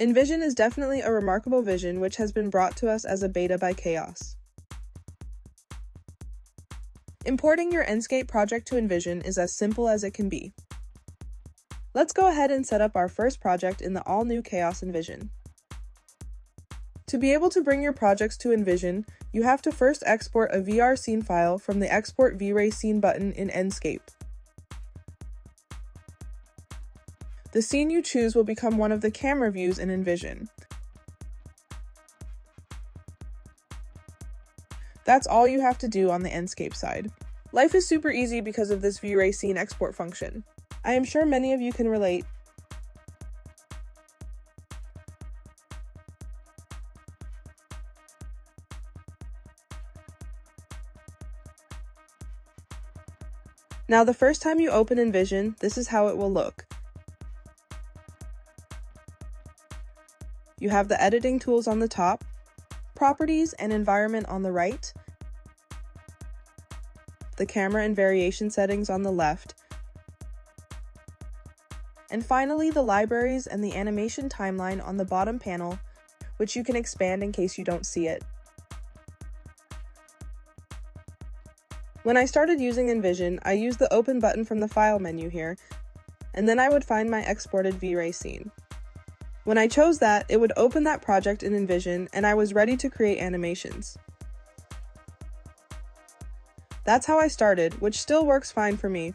Envision is definitely a remarkable vision which has been brought to us as a beta by Chaos. Importing your Enscape project to Envision is as simple as it can be. Let's go ahead and set up our first project in the all-new Chaos Envision. To be able to bring your projects to Envision, you have to first export a VR scene file from the Export V-Ray Scene button in Enscape. The scene you choose will become one of the camera views in Envision. That's all you have to do on the Enscape side. Life is super easy because of this V-Ray scene export function. I am sure many of you can relate. Now, the first time you open Envision, this is how it will look. You have the editing tools on the top, properties and environment on the right, the camera and variation settings on the left, and finally the libraries and the animation timeline on the bottom panel, which you can expand in case you don't see it. When I started using Envision, I used the Open button from the File menu here, and then I would find my exported V-Ray scene. When I chose that, it would open that project in Envision, and I was ready to create animations. That's how I started, which still works fine for me.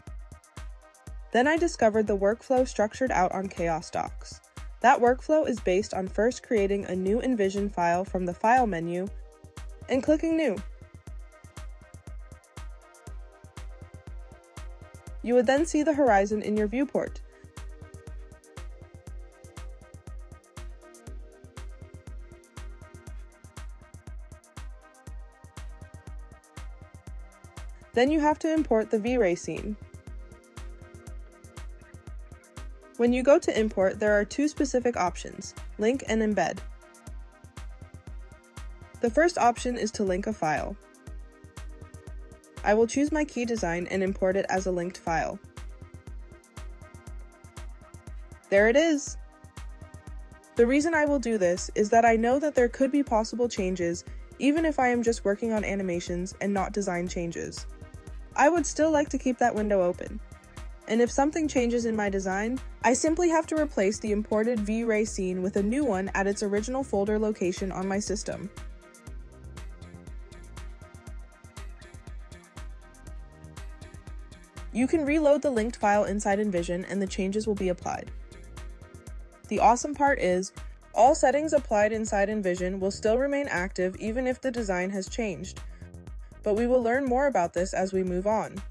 Then I discovered the workflow structured out on Chaos Docs. That workflow is based on first creating a new Envision file from the File menu and clicking New. You would then see the horizon in your viewport. Then you have to import the V-Ray scene. When you go to import, there are two specific options, link and embed. The first option is to link a file. I will choose my key design and import it as a linked file. There it is! The reason I will do this is that I know that there could be possible changes even if I am just working on animations and not design changes. I would still like to keep that window open. And if something changes in my design, I simply have to replace the imported V-Ray scene with a new one at its original folder location on my system. You can reload the linked file inside Envision and the changes will be applied. The awesome part is, all settings applied inside Envision will still remain active even if the design has changed. But we will learn more about this as we move on.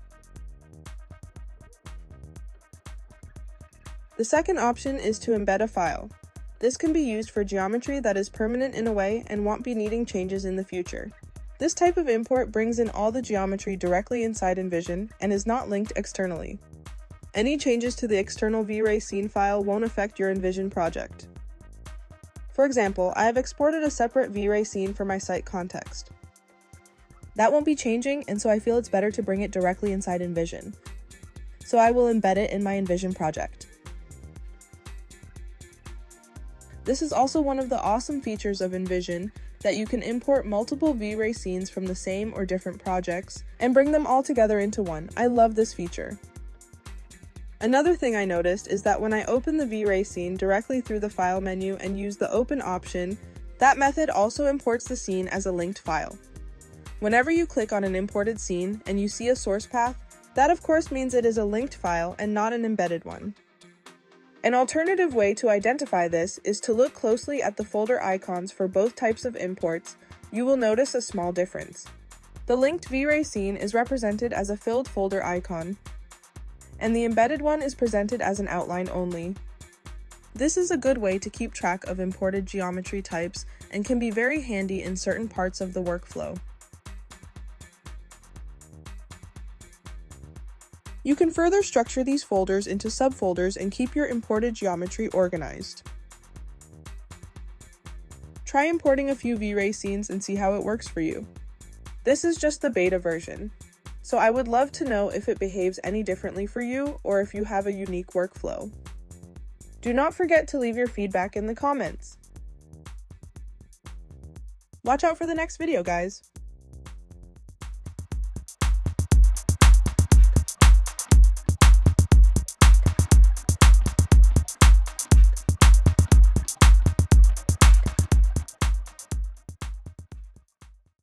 The second option is to embed a file. This can be used for geometry that is permanent in a way and won't be needing changes in the future. This type of import brings in all the geometry directly inside Envision and is not linked externally. Any changes to the external V-Ray scene file won't affect your Envision project. For example, I have exported a separate V-Ray scene for my site context. That won't be changing, and so I feel it's better to bring it directly inside Envision. So I will embed it in my Envision project. This is also one of the awesome features of Envision, that you can import multiple V-Ray scenes from the same or different projects and bring them all together into one. I love this feature. Another thing I noticed is that when I open the V-Ray scene directly through the File menu and use the Open option, that method also imports the scene as a linked file. Whenever you click on an imported scene and you see a source path, that of course means it is a linked file and not an embedded one. An alternative way to identify this is to look closely at the folder icons for both types of imports. You will notice a small difference. The linked V-Ray scene is represented as a filled folder icon, and the embedded one is presented as an outline only. This is a good way to keep track of imported geometry types and can be very handy in certain parts of the workflow. You can further structure these folders into subfolders and keep your imported geometry organized. Try importing a few V-Ray scenes and see how it works for you. This is just the beta version, so I would love to know if it behaves any differently for you or if you have a unique workflow. Do not forget to leave your feedback in the comments. Watch out for the next video, guys!